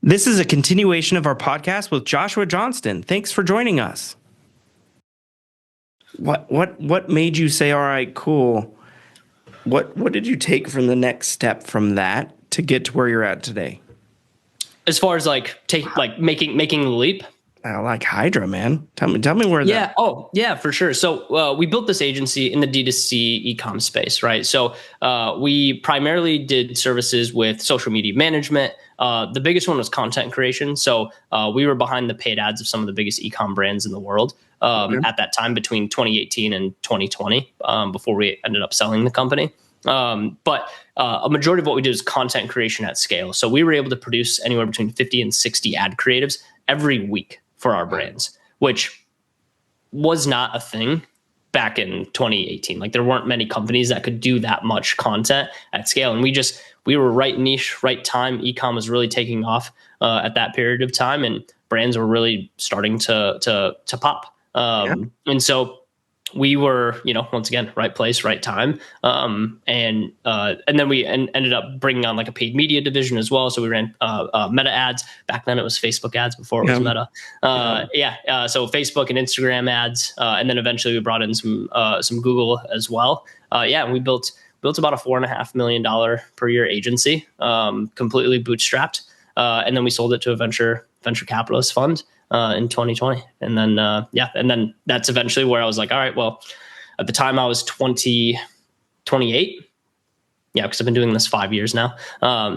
This is a continuation of our podcast with Joshua Johnston. Thanks for joining us. What made you say, all right, cool? What did you take from the next step from that to get to where you're at today? As far as making the leap. I like Hydra, man. Tell me where Yeah. that. Oh, yeah, for sure. So we built this agency in the D2C e-com space, right? So we primarily did services with social media management. The biggest one was content creation. So we were behind the paid ads of some of the biggest e-com brands in the world at that time between 2018 and 2020 before we ended up selling the company. But a majority of what we did is content creation at scale. So we were able to produce anywhere between 50 and 60 ad creatives every week for our brands, which was not a thing back in 2018. Like there weren't many companies that could do that much content at scale. And we were right niche, right time. E-com was really taking off at that period of time, and brands were really starting to pop. And so we were, once again, right place, right time. And then we ended up bringing on like a paid media division as well. So we ran Meta ads. Back then it was Facebook ads before it was Meta. So Facebook and Instagram ads. And then eventually we brought in some Google as well. And we built about a $4.5 million per year agency, completely bootstrapped. And then we sold it to a venture capitalist fund in 2020. And then that's eventually where I was like, all right, well, at the time I was 28. Yeah, because I've been doing this 5 years now.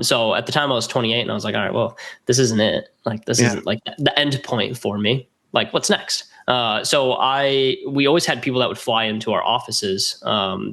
So at the time I was 28 and I was like, all right, well, this isn't it. Like, this isn't like the end point for me. Like, what's next? So we always had people that would fly into our offices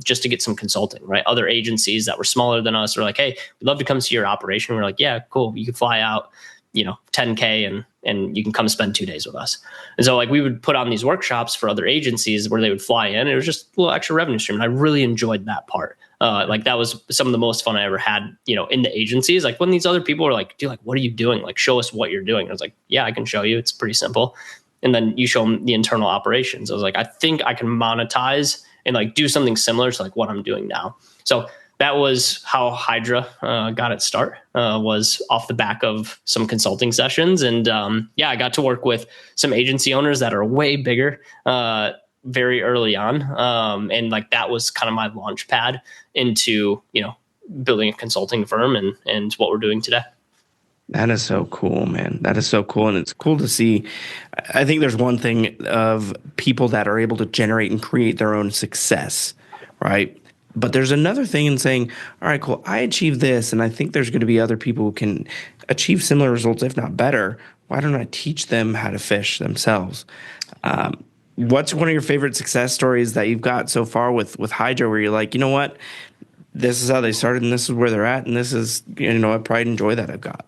just to get some consulting, right? Other agencies that were smaller than us were like, hey, we'd love to come see your operation. We're like, yeah, cool. You could fly out, $10K and you can come spend 2 days with us. And so like we would put on these workshops for other agencies where they would fly in. It was just a little extra revenue stream. And I really enjoyed that part. Like that was some of the most fun I ever had, in the agencies. Like when these other people were like, dude, like, what are you doing? Like, show us what you're doing. I was like, yeah, I can show you. It's pretty simple. And then you show them the internal operations. I was like, I think I can monetize and like do something similar to like what I'm doing now. So that was how Hydra got its start, was off the back of some consulting sessions. And I got to work with some agency owners that are way bigger very early on. And like that was kind of my launch pad into, building a consulting firm and what we're doing today. That is so cool, man. That is so cool. And it's cool to see. I think there's one thing of people that are able to generate and create their own success, right? But there's another thing in saying, all right, cool, I achieved this, and I think there's going to be other people who can achieve similar results, if not better. Why don't I teach them how to fish themselves? What's one of your favorite success stories that you've got so far with Hydra, where you're like, you know what, this is how they started, and this is where they're at, and this is, a pride and joy that I've got?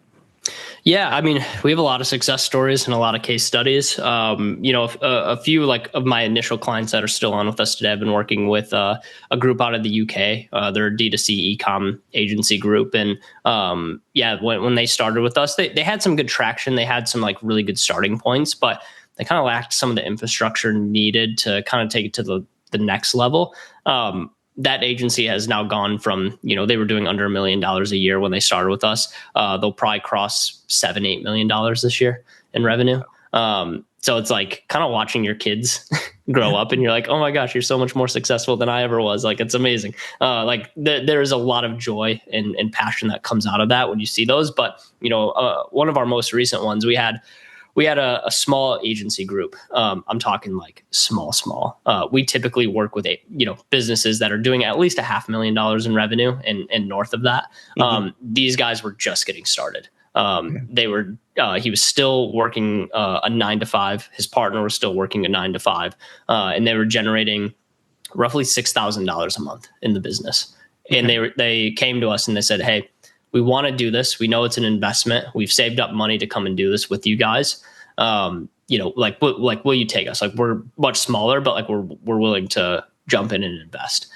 Yeah, I mean, we have a lot of success stories and a lot of case studies. A few like of my initial clients that are still on with us today. I've been working with a group out of the UK. They're a D2C e-com agency group, and when they started with us, they had some good traction. They had some like really good starting points, but they kind of lacked some of the infrastructure needed to kind of take it to the next level. That agency has now gone from, they were doing under $1 million a year when they started with us. They'll probably cross $7-8 million this year in revenue. So it's like kind of watching your kids grow up and you're like, oh my gosh, you're so much more successful than I ever was. Like, it's amazing. There is a lot of joy and passion that comes out of that when you see those. But, one of our most recent ones, we had a small agency group. I'm talking like small. We typically work with businesses that are doing at least $500,000 in revenue and north of that. These guys were just getting started. He was still working a 9-to-5. His partner was still working a 9-to-5, and they were generating roughly $6,000 a month in the business. And they came to us and they said, "Hey, we want to do this. We know it's an investment. We've saved up money to come and do this with you guys. Will you take us? Like, we're much smaller, but like we're willing to jump in and invest."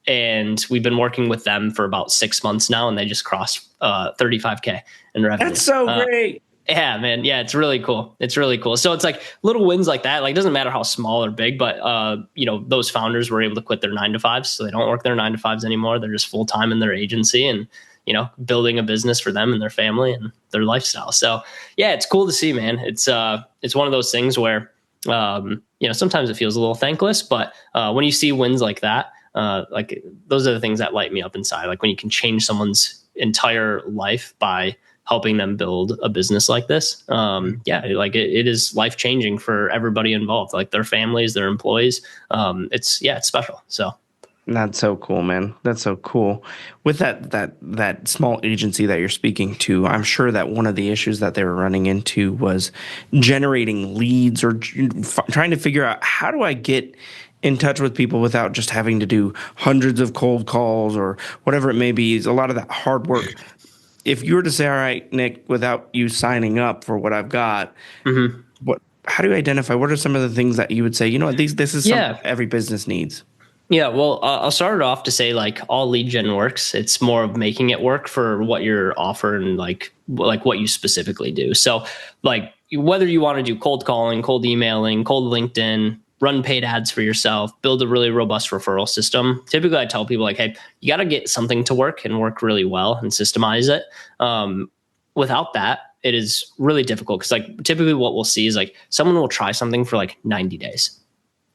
And we've been working with them for about 6 months now, and they just crossed 35K in revenue. That's so great. Yeah, man. Yeah, it's really cool. So it's like little wins like that. Like, it doesn't matter how small or big, but those founders were able to quit their 9-to-5s, so they don't work their 9-to-5s anymore. They're just full time in their agency, and building a business for them and their family and their lifestyle. So yeah, it's cool to see, man. It's one of those things where, sometimes it feels a little thankless, but when you see wins like that, like those are the things that light me up inside. Like when you can change someone's entire life by helping them build a business like this. It is life changing for everybody involved, like their families, their employees. It's special. So. That's so cool, man. That's so cool. With that small agency that you're speaking to, I'm sure that one of the issues that they were running into was generating leads or trying to figure out, how do I get in touch with people without just having to do hundreds of cold calls or whatever it may be. Is a lot of that hard work. If you were to say, all right, Nick, without you signing up for what I've got, how do you identify? What are some of the things that you would say, this is something every business needs? Yeah, well, I'll start it off to say, like, all lead gen works. It's more of making it work for what you're offering and like what you specifically do. So like whether you want to do cold calling, cold emailing, cold LinkedIn, run paid ads for yourself, build a really robust referral system. Typically I tell people like, hey, you got to get something to work and work really well and systemize it. Without that, it is really difficult, because like typically what we'll see is like someone will try something for like 90 days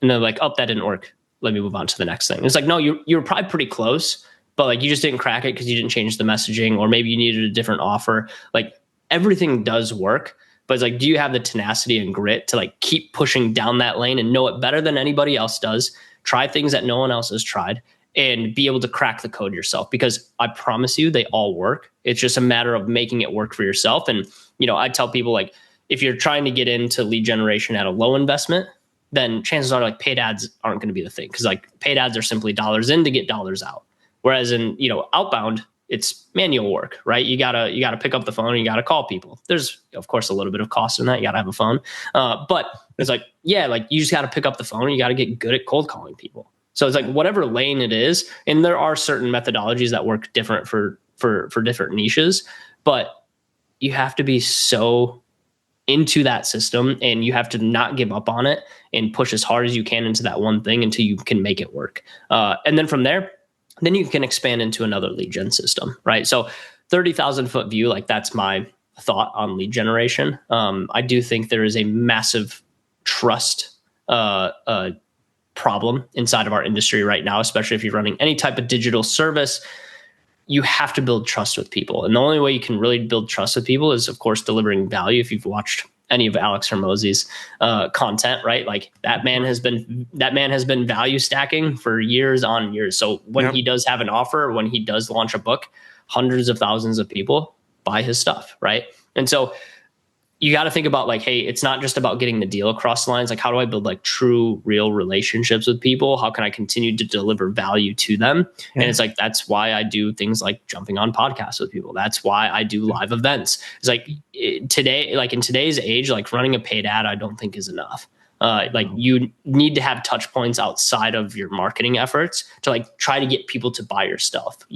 and they're like, oh, that didn't work. Let me move on to the next thing. It's like, no, you're probably pretty close, but like you just didn't crack it because you didn't change the messaging, or maybe you needed a different offer. Like everything does work, but it's like, do you have the tenacity and grit to like keep pushing down that lane and know it better than anybody else does? Try things that no one else has tried and be able to crack the code yourself, because I promise you they all work. It's just a matter of making it work for yourself. And, I tell people, like, if you're trying to get into lead generation at a low investment, then chances are like paid ads aren't going to be the thing, because like paid ads are simply dollars in to get dollars out. Whereas in, outbound, it's manual work, right? You gotta pick up the phone and you gotta call people. There's of course a little bit of cost in that. You gotta have a phone, but it's like, you just gotta pick up the phone and you gotta get good at cold calling people. So it's like whatever lane it is, and there are certain methodologies that work different for different niches, but you have to be so into that system and you have to not give up on it and push as hard as you can into that one thing until you can make it work. And then from there, then you can expand into another lead gen system, right? So 30,000 foot view, like that's my thought on lead generation. I do think there is a massive trust problem inside of our industry right now, especially if you're running any type of digital service. You have to build trust with people. And the only way you can really build trust with people is, of course, delivering value. If you've watched any of Alex Hormozi's content, right? Like that man has been value stacking for years on years. So when he does have an offer, when he does launch a book, hundreds of thousands of people buy his stuff, right? And so you got to think about like, hey, it's not just about getting the deal across the lines. Like, how do I build like true, real relationships with people? How can I continue to deliver value to them? And it's like, that's why I do things like jumping on podcasts with people. That's why I do live events. It's like today, like in today's age, like running a paid ad, I don't think is enough. Like you need to have touch points outside of your marketing efforts to like try to get people to buy your stuff.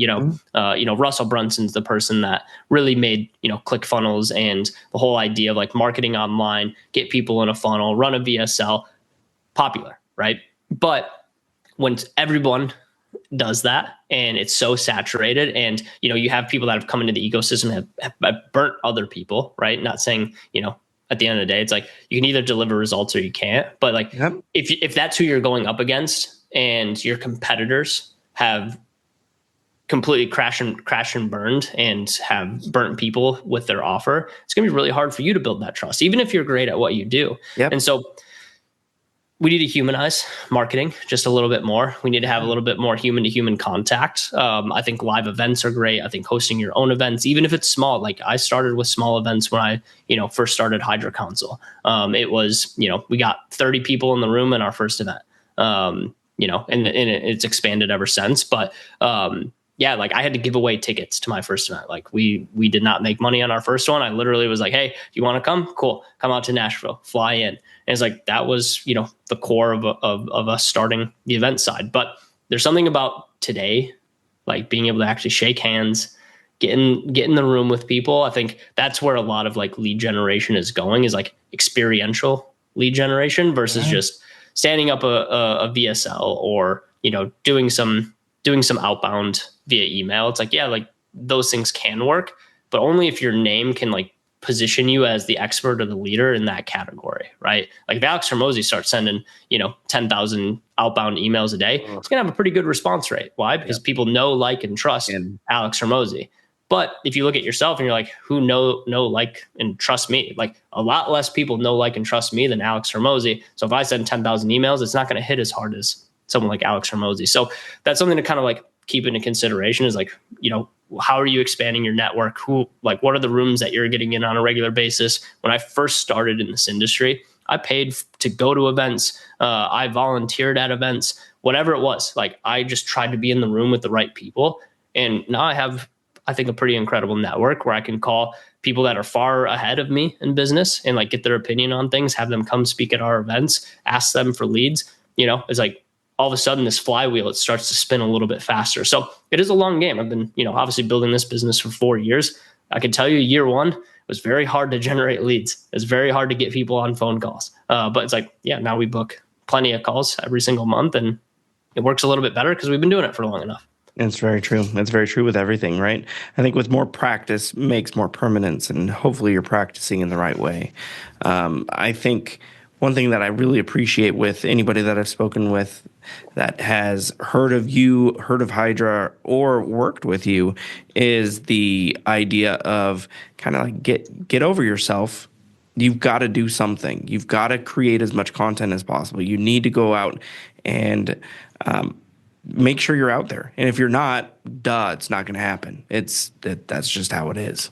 Russell Brunson's the person that really made, ClickFunnels and the whole idea of like marketing online, get people in a funnel, run a VSL popular, right? But when everyone does that and it's so saturated and, you have people that have come into the ecosystem have burnt other people, right? Not saying, at the end of the day, it's like you can either deliver results or you can't. But like if that's who you're going up against and your competitors have completely crashed and burned and have burnt people with their offer, it's going to be really hard for you to build that trust, even if you're great at what you do. And so we need to humanize marketing just a little bit more. We need to have a little bit more human to human contact. I think live events are great. I think hosting your own events, even if it's small, like I started with small events when I, first started Hydra Council. It was, we got 30 people in the room in our first event, and it's expanded ever since. But, like I had to give away tickets to my first event. Like we did not make money on our first one. I literally was like, hey, do you want to come? Cool. Come out to Nashville, fly in. And it's like, that was, the core of us starting the event side. But there's something about today, like being able to actually shake hands, get in the room with people. I think that's where a lot of like lead generation is going, is like experiential lead generation versus just standing up a VSL or, doing some outbound via email. It's like, those things can work, but only if your name can like position you as the expert or the leader in that category, right? Like if Alex Hormozy starts sending, 10,000 outbound emails a day, it's going to have a pretty good response rate. Why? Because people know, like, and trust Alex Hormozy. But if you look at yourself and you're like, who know, like, and trust me? Like a lot less people know, like, and trust me than Alex Hormozy. So if I send 10,000 emails, it's not going to hit as hard as someone like Alex Hormozy. So that's something to kind of like keep into consideration is like, how are you expanding your network? What are the rooms that you're getting in on a regular basis? When I first started in this industry, I paid to go to events. I volunteered at events, whatever it was. Like I just tried to be in the room with the right people. And now I have, I think, a pretty incredible network where I can call people that are far ahead of me in business and like get their opinion on things, have them come speak at our events, ask them for leads. It's like all of a sudden this flywheel, it starts to spin a little bit faster. So it is a long game. I've been, obviously building this business for 4 years. I can tell you year one, it was very hard to generate leads. It's very hard to get people on phone calls. But it's like, now we book plenty of calls every single month and it works a little bit better because we've been doing it for long enough. It's very true. It's very true with everything, right? I think with more practice makes more permanence, and hopefully you're practicing in the right way. I think one thing that I really appreciate with anybody that I've spoken with that has heard of you, heard of Hydra, or worked with you is the idea of kind of like get over yourself. You've got to do something. You've got to create as much content as possible. You need to go out and make sure you're out there. And if you're not, it's not going to happen. That's just how it is.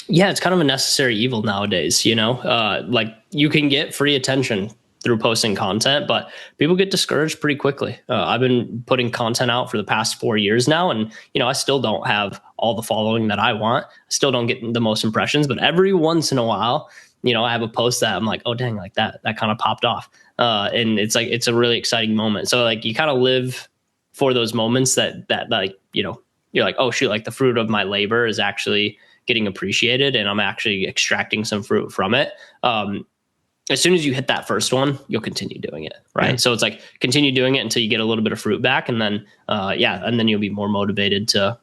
Yeah, it's kind of a necessary evil nowadays, like you can get free attention through posting content, but people get discouraged pretty quickly. I've been putting content out for the past 4 years now, and I still don't have all the following that I want. I still don't get the most impressions, but every once in a while, I have a post that I'm like, oh dang, like that kind of popped off. And it's like, it's a really exciting moment. So like you kind of live for those moments that like, you're like, oh shoot, like the fruit of my labor is actually getting appreciated and I'm actually extracting some fruit from it. As soon as you hit that first one, you'll continue doing it. Right. Yeah. So it's like continue doing it until you get a little bit of fruit back. And then, and then you'll be more motivated to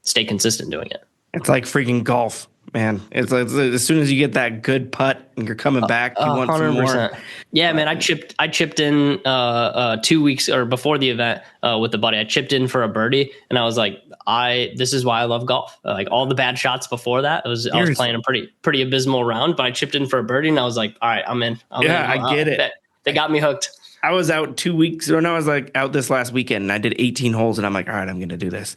stay consistent doing it. It's like freaking golf, man. It's like, as soon as you get that good putt and you're coming back, you want 100%. Some more. Yeah, man. I chipped in 2 weeks or before the event with a buddy. I chipped in for a birdie, and I was like, this is why I love golf. Like all the bad shots before that, I was playing a pretty abysmal round, but I chipped in for a birdie, and I was like, all right, I'm in. I get it. They got me hooked. I was out 2 weeks, or no, I was like out this last weekend, and I did 18 holes, and I'm like, all right, I'm going to do this.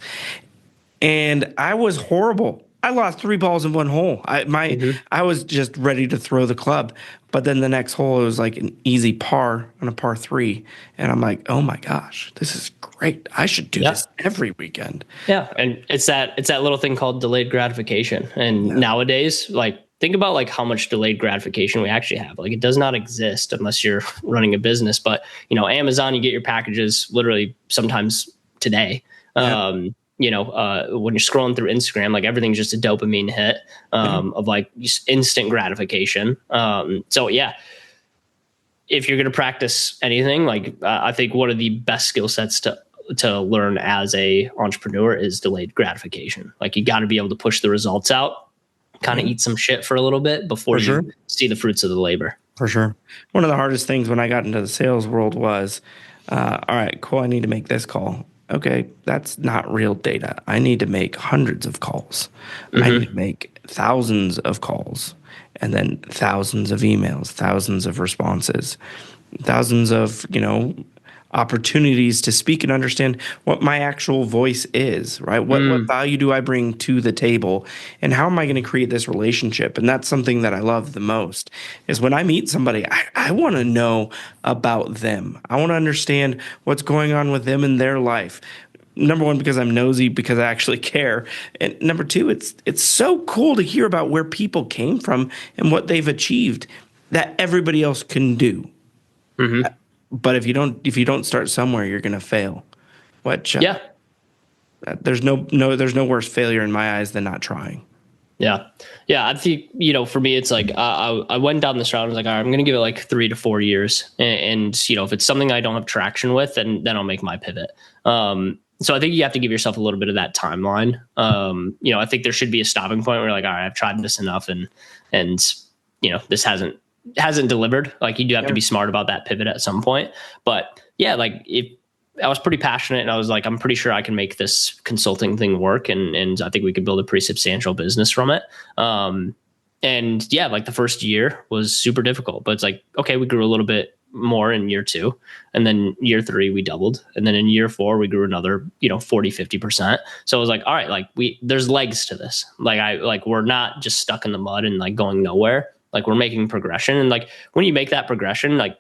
And I was horrible. I lost 3 balls in one hole. I was just ready to throw the club. But then the next hole, it was like an easy par on a par 3. And I'm like, oh my gosh, this is great. I should do this every weekend. Yeah. And it's that little thing called delayed gratification. And nowadays, like, think about like how much delayed gratification we actually have. Like it does not exist unless you're running a business. But, Amazon, you get your packages literally sometimes today. When you're scrolling through Instagram, like everything's just a dopamine hit of like instant gratification. So yeah, if you're going to practice anything, like I think one of the best skill sets to learn as a entrepreneur is delayed gratification. Like you got to be able to push the results out, kind of eat some shit for a little bit before you see the fruits of the labor. For sure. One of the hardest things when I got into the sales world was, all right, cool, I need to make this call. Okay, that's not real data. I need to make hundreds of calls. I need to make thousands of calls, and then thousands of emails, thousands of responses, thousands of, opportunities to speak and understand what my actual voice is, right? What value do I bring to the table, and how am I going to create this relationship? And that's something that I love the most is when I meet somebody, I want to know about them. I want to understand what's going on with them in their life. Number one, because I'm nosy, because I actually care. And number two, it's so cool to hear about where people came from and what they've achieved that everybody else can do. Mm-hmm. But if you don't start somewhere, you're going to fail. There's no worse failure in my eyes than not trying. Yeah. I think for me, it's like I went down this route. I was like, all right, I'm going to give it like 3 to 4 years, and if it's something I don't have traction with, then I'll make my pivot. So I think you have to give yourself a little bit of that timeline. I think there should be a stopping point where you're like, all right, I've tried this enough, and this hasn't delivered. Like, you do have to be smart about that pivot at some point. But yeah, like, if I was pretty passionate, and I was like, I'm pretty sure I can make this consulting thing work, and I think we could build a pretty substantial business from it. And yeah, like, the first year was super difficult, but it's like, okay, we grew a little bit more in year 2, and then year 3 we doubled, and then in year 4 we grew another 40-50%. So I was like, all right, like, there's legs to this. Like, we're not just stuck in the mud and like going nowhere. Like, we're making progression, and like, when you make that progression, like,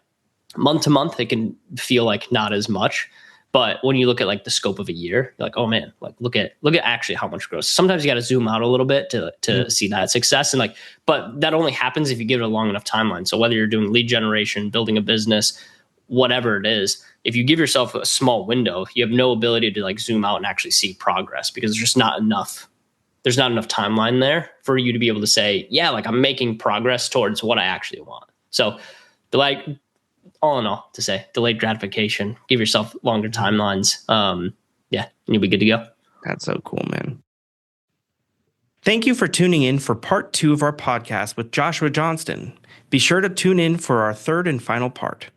month to month, it can feel like not as much. But when you look at like the scope of a year, you're like, oh man, like, look at actually how much growth. Sometimes you got to zoom out a little bit to see that success. And like, but that only happens if you give it a long enough timeline. So whether you're doing lead generation, building a business, whatever it is, if you give yourself a small window, you have no ability to like zoom out and actually see progress, because there's just not enough. There's not enough timeline there for you to be able to say, yeah, like, I'm making progress towards what I actually want. So all in all, to say delayed gratification, give yourself longer timelines. And you'll be good to go. That's so cool, man. Thank you for tuning in for part 2 of our podcast with Joshua Johnston. Be sure to tune in for our third and final part.